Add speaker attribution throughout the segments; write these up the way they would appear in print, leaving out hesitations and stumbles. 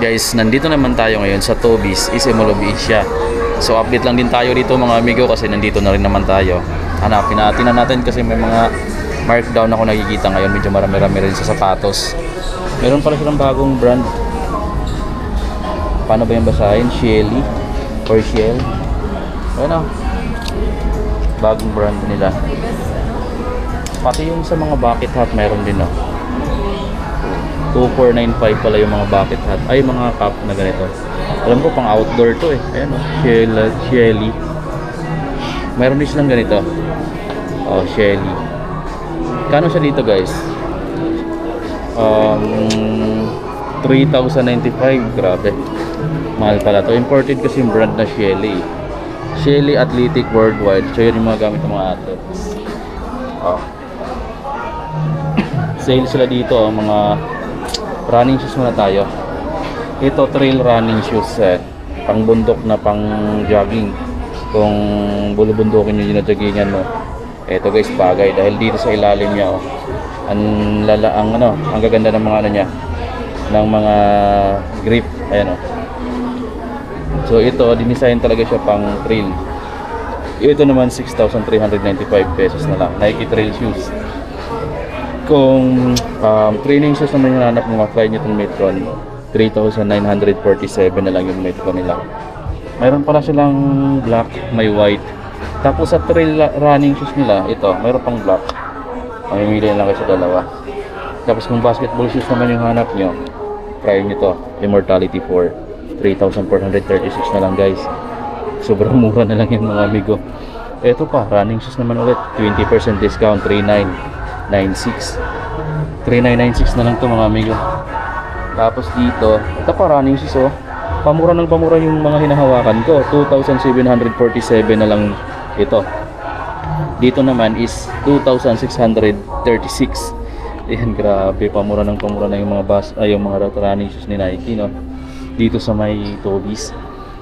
Speaker 1: Guys, nandito naman tayo ngayon sa Toby's Isimulo Beach. So update lang din tayo dito mga amigo kasi nandito na rin naman tayo. Hanapin natin kasi may mga markdown ako nakikita ngayon. Medyo marami-rami rin sa sapatos. Meron pala silang bagong brand. Paano ba yung basahin? Shelly or Shell? Ano? Bagong brand nila. Pati yung sa mga bucket hat meron din, no? 2495 pala yung mga bucket hat. Ay, mga cup na ganito. Alam ko pang outdoor to eh. Ayan, oh. Shelly. Meron din silang ganito. Oh, Shelly. Kano siya dito, guys? 3,095. Grabe. Mahal pala to. Imported kasi yung brand na Shelly. Shelly Athletic Worldwide. So yun yung mga gamit ng mga athletes. Oh. Sale sila dito, oh, mga running shoes muna tayo. Ito trail running shoes, pang bundok na pang jogging. Kung bulubundukin yung ginajoggingan mo. Ito guys, bagay dahil dito sa ilalim niya, oh, ang gaganda ng mga ano niya, ng mga grip. Ayan, oh. So ito, dinisign talaga siya pang trail. Ito naman 6,395 pesos na lang. Nike trail shoes. Kung training shoes naman yung hanap ng mga Flyknit Metron, 3,947 na lang yung Metron nila. Mayroon pala silang black, may white. Tapos sa trail running shoes nila, ito, mayroon pang black. Mamimili lang kayo sa dalawa. Tapos kung basketball shoes naman yung hanap nyo, try nyo to, Immortality 4, 3,436 na lang guys. Sobrang mura na lang yung mga amigo. Ito pa, running shoes naman ulit, 20% discount, 3,996 na lang to mga amigo. Tapos dito, ito pa running shoes, oh. Pamura ng pamura yung mga hinahawakan ko, 2,747 na lang ito. Dito naman is 2,636. Ayan, grabe, pamura ng pamura na yung mga yung mga running shoes ni Nike, no? Dito sa may Toby's.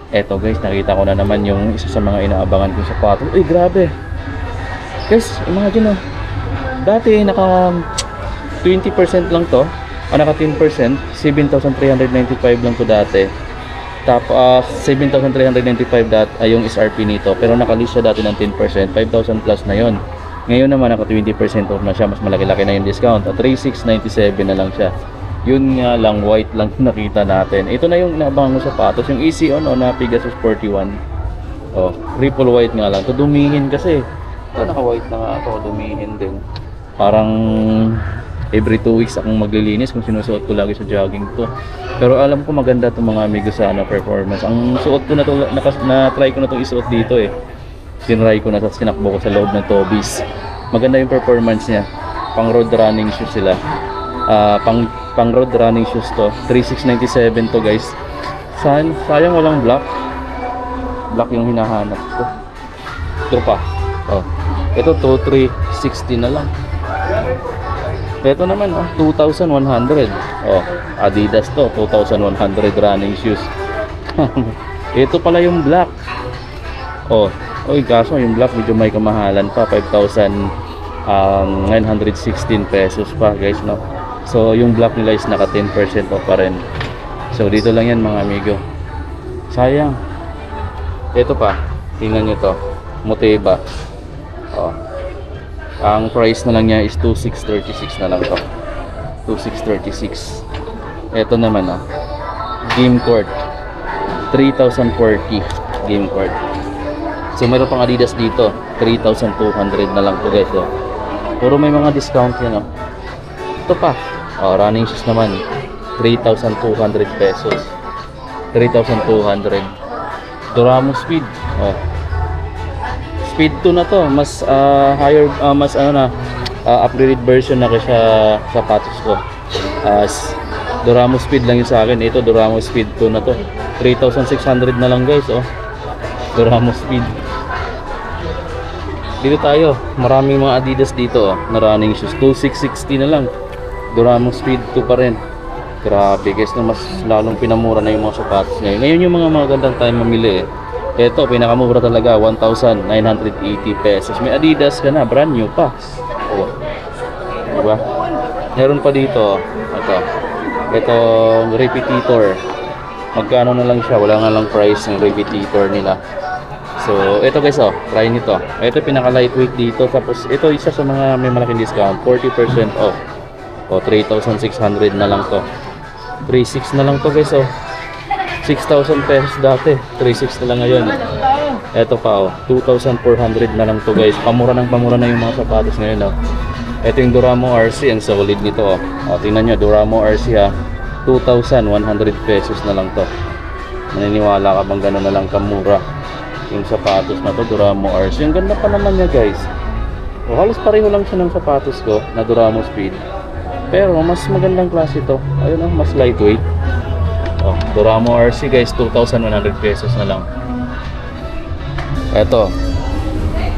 Speaker 1: Eto guys, nakita ko na naman yung isa sa mga inaabangan kong sapatos. Uy, grabe guys, imagine, oh. Dati naka 20% lang to, naka 10%, 7,395 lang to dati. Tapos 7,395 ay yung SRP nito, pero nakalist siya dati ng 10%, 5,000 plus na yon. Ngayon naman naka 20% off na siya, mas malaki-laki na yung discount. 3,697 na lang siya. Yun nga lang, white lang nakita natin. Ito na yung inaabangan mo sapatos, yung Easy On, na Pegasus 41. Oh, triple white nga lang. To dumihin kasi. Ito naka-white na nga ako, dumihin din. Parang every 2 weeks akong maglilinis kung sinusuot ko lagi sa jogging to. Pero alam ko maganda itong mga amigo sa performance. Ang suot ko na to, na-try ko na itong isuot dito eh. Tinry ko na, tapos sinakbo ko sa loob ng Toby's. Maganda yung performance niya. Pang road running shoes sila. Pang road running shoes to. 3,697 to guys. Sayang walang black. Black yung hinahanap ko. Ito pa. Oh. Ito 2,360 na lang. Ito naman, 2,100. Oh, Adidas to, 2,100 running shoes. Ito pala yung black. Oh, oy, kaso yung black medyo may kamahalan pa, 5,916 pesos pa, guys, no. So, yung black nila is naka 10% off pa rin. So, dito lang yan mga amigo. Sayang. Ito pa, tingnan nyo to, Motiva. Oh. Ang price na lang niya is 2,636 na lang to. 2,636. Ito naman, Game Court, 3,040 Game Court. So meron pang Adidas dito, 3,200 na lang to guys, oh. Puro may mga discount yan, oh. Ito pa, running shoes naman, 3,200 pesos. 3,200. Duramo Speed, oh. Speed 2 na to, mas higher, mas upgraded version na kasi sa sapatos ko. Duramo Speed lang yung sa akin. Ito Duramo Speed 2 na to, 3,600 na lang guys, oh. Duramo Speed. Dito tayo, maraming mga Adidas dito, oh, na running shoes. 2,660 na lang. Duramo Speed 2 pa rin. Grabe guys, na mas lalong pinamura na yung mga sapatos ngayon. Ngayon yung mga magandang time mamili, eh. Ito, pinakamura talaga, 1,980 pesos. May Adidas ka na, brand new pa. Oh. Diba? Meron pa dito, ito. Itong Repetitor. magkano na lang siya, wala nga lang price ng repetitor nila. So ito guys, try nito. Ito pinaka lightweight dito, tapos ito isa sa mga may malaking discount, 40% off. 3,600 na lang to. 3,600 na lang to guys. 6,000 pesos dati, 3,600 na lang ngayon. Ito pa 2,400 na lang to guys. Pamura na yung mga sapatos ngayon. Ito yung Duramo RC, ang solid nito. Tingnan nyo, Duramo RC 2,100 pesos na lang to. Maniniwala ka bang gano'n na lang kamura yung sapatos na to, Duramo RC? Ang ganda pa naman niya guys. Halos pareho lang siya ng sapatos ko na Duramo Speed, pero mas magandang klase ito. Ayun, mas lightweight. Duramo RC guys, 2,100 pesos na lang. Ito,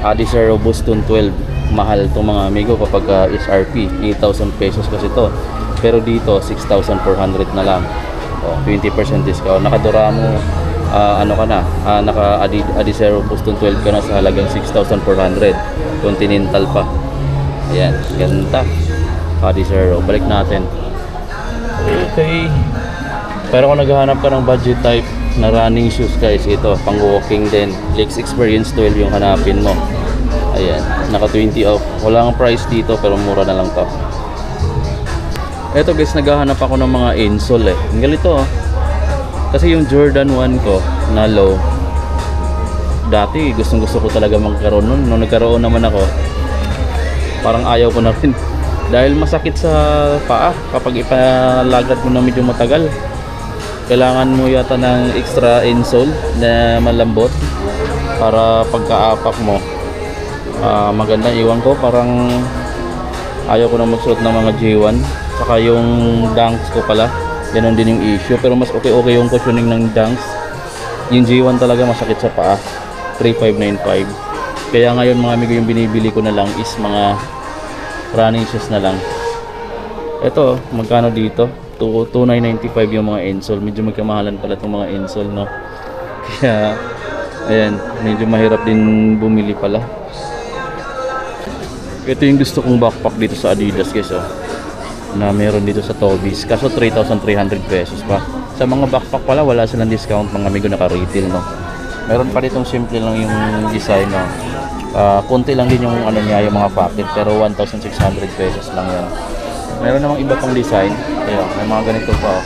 Speaker 1: Adizero Boston 12. Mahal itong mga amigo kapag SRP 8,000 pesos kasi ito, pero dito 6,400 na lang. 20% discount. Naka Duramo naka Adizero Boston 12 ka na sa halagang 6,400. Continental pa. Ayan, ganda. Adizero, balik natin. Okay, pero kung naghahanap ka ng budget type na running shoes guys, ito pang walking din. Lex Experience 12 yung hanapin mo. Ayan, naka 20 off. Wala ang price dito pero mura na lang to. Ito guys, naghahanap ako ng mga insole Ang galito kasi yung Jordan 1 ko na low, dati gustong gusto ko talaga magkaroon nun. Nung nagkaroon naman ako, parang ayaw ko na rin dahil masakit sa paa kapag ipalagad mo na medyo matagal. Kailangan mo yata ng extra insole na malambot para pagkaapak mo maganda. Iwan ko, parang ayaw ko na magsuot ng mga J1. Saka yung Dunks ko pala, ganon din yung issue, pero mas okay yung cushioning ng Dunks. Yung J1 talaga masakit sa paa. 3,595. Kaya ngayon mga amigo, yung binibili ko na lang is mga running shoes na lang. Ito, magkano dito? 2,995 yung mga insole. Medyo magkamahalan pala itong mga insole, no? Kaya ayan, medyo mahirap din bumili pala. Ito yung gusto kong backpack dito sa Adidas guys, na meron dito sa Tobies, kaso 3,300 pesos pa. Sa mga backpack pala wala silang discount mga amigo, naka-retail, no? Meron pa ditong simple lang yung design, no? Konti lang din yung ano niya, yung mga pocket, pero 1,600 pesos lang yan. Meron namang iba pang design. Ayan, may mga ganito pa.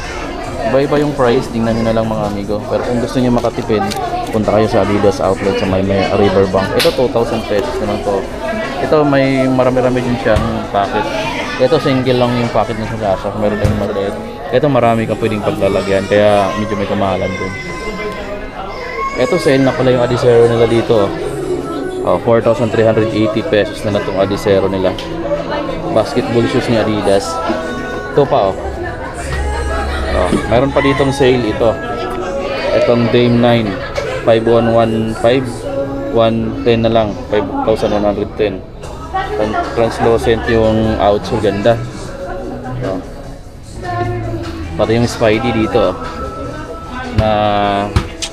Speaker 1: Iba-iba yung price, tingnan nyo na lang mga amigo. Pero kung gusto niyo makatipid, punta kayo sa Adidas outlet sa may Riverbank. Ito 2,000 pesos naman to. Ito may marami-rami din siyang pocket. Ito single lang yung pocket na sa lasa. Meron din maliit. Ito marami kang pwedeng paglalagyan, kaya medyo may kamahalan din. Ito sale na pala yung Adizero nila dito. 4,380 pesos na itong Adizero nila. Basketball shoes ni Adidas. Ito pa meron pa ditong sale ito. Itong Dame 9 5,115 110 na lang, 5,110. Translucent yung outsole, ganda. Pati yung Spidey dito na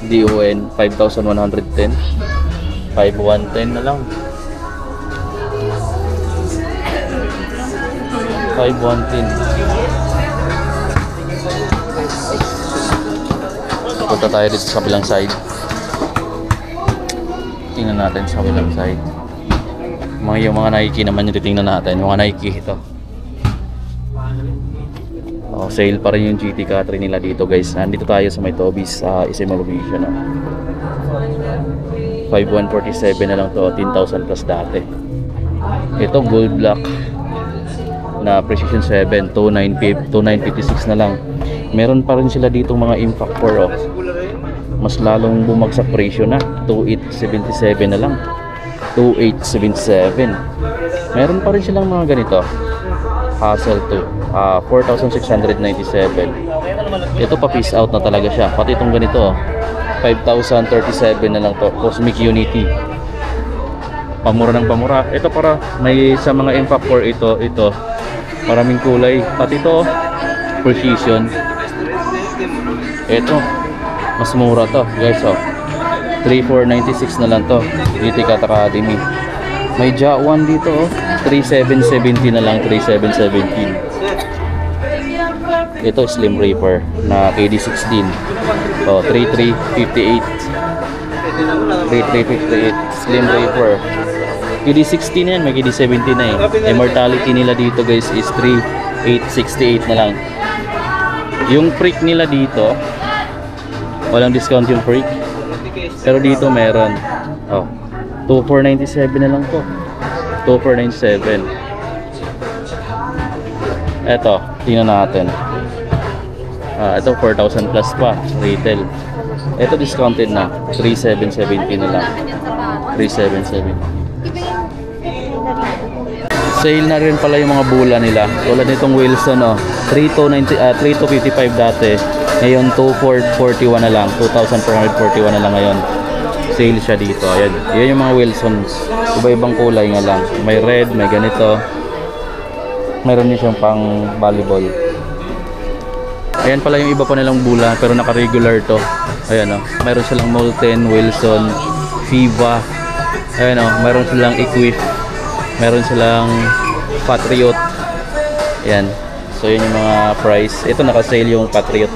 Speaker 1: DON 5,110, 5,110 na lang. 5,110. Punta tayo dito sa kabilang side. Tingnan natin sa kabilang side. Yung mga Nike naman yung titingnan natin. Yung mga Nike ito. Sale pa rin yung GT Cut nila dito guys. Nandito tayo sa may Tobies, SM Vision. 5,147 na lang to, 10,000 plus dati. Ito gold black na Precision 7, 2,956 na lang. Meron pa rin sila dito mga Impact 4 mas lalong bumagsak presyo na, 2,877 na lang, 2,877. Meron pa rin silang mga ganito Hassel 2, 4,697. Ito pa piece out na talaga siya. Pati itong ganito 5,037 na lang to, Cosmic Unity. Pamura ng pamura. Ito para may sa mga Impact 4 ito maraming kulay. Pati ito Precision. Ito mas mura to guys, 3,496 na lang to, GT Cut Academy. May Ja1 dito 3,770 na lang, 3,717. Ito Slim Reaper na KD16. Oh, 3358. 3358 Slim Reaper. KD16 yan, may KD17 na eh. Immortality nila dito guys is 3868 na lang. Yung freak nila dito, walang discount yung freak. Pero dito meron. Oh, 2497 na lang to. 2497. Eto, tingnan natin. Ito 4,000 plus pa retail. Ito discounted na 3,770 na lang. 3,770. Sale na rin pala yung mga bula nila. Tulad nitong Wilson, oh, 3,255 dati. Ngayon 2,441 na lang. 2,441 na lang ngayon. Sale siya dito. Ayan. Yan yung mga Wilsons. Iba-ibang kulay nga lang. May red, may ganito. Meron din siyang pang volleyball. Ayan pala yung iba pa nilang bula pero naka-regular to. Ayan o. Meron silang Molten, Wilson, Fiva. Ayan o. Meron silang Equip. Meron silang Patriot. Ayan. So yun yung mga price. Ito naka-sale yung Patriot.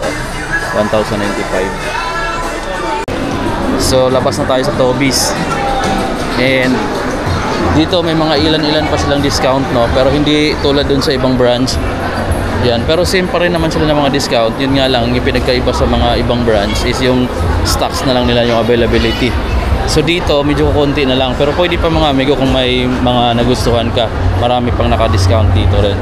Speaker 1: 1,095. So labas na tayo sa Toby's. And dito may mga ilan-ilan pa silang discount, no? Pero hindi tulad dun sa ibang branch. Yan, pero same pa rin naman sila ng mga discount. Yun nga lang, yung pinagkaiba sa mga ibang branch is yung stocks na lang nila, yung availability. So dito, medyo konti na lang. Pero pwede pa mga amigo kung may mga nagustuhan ka. Marami pang naka-discount dito rin.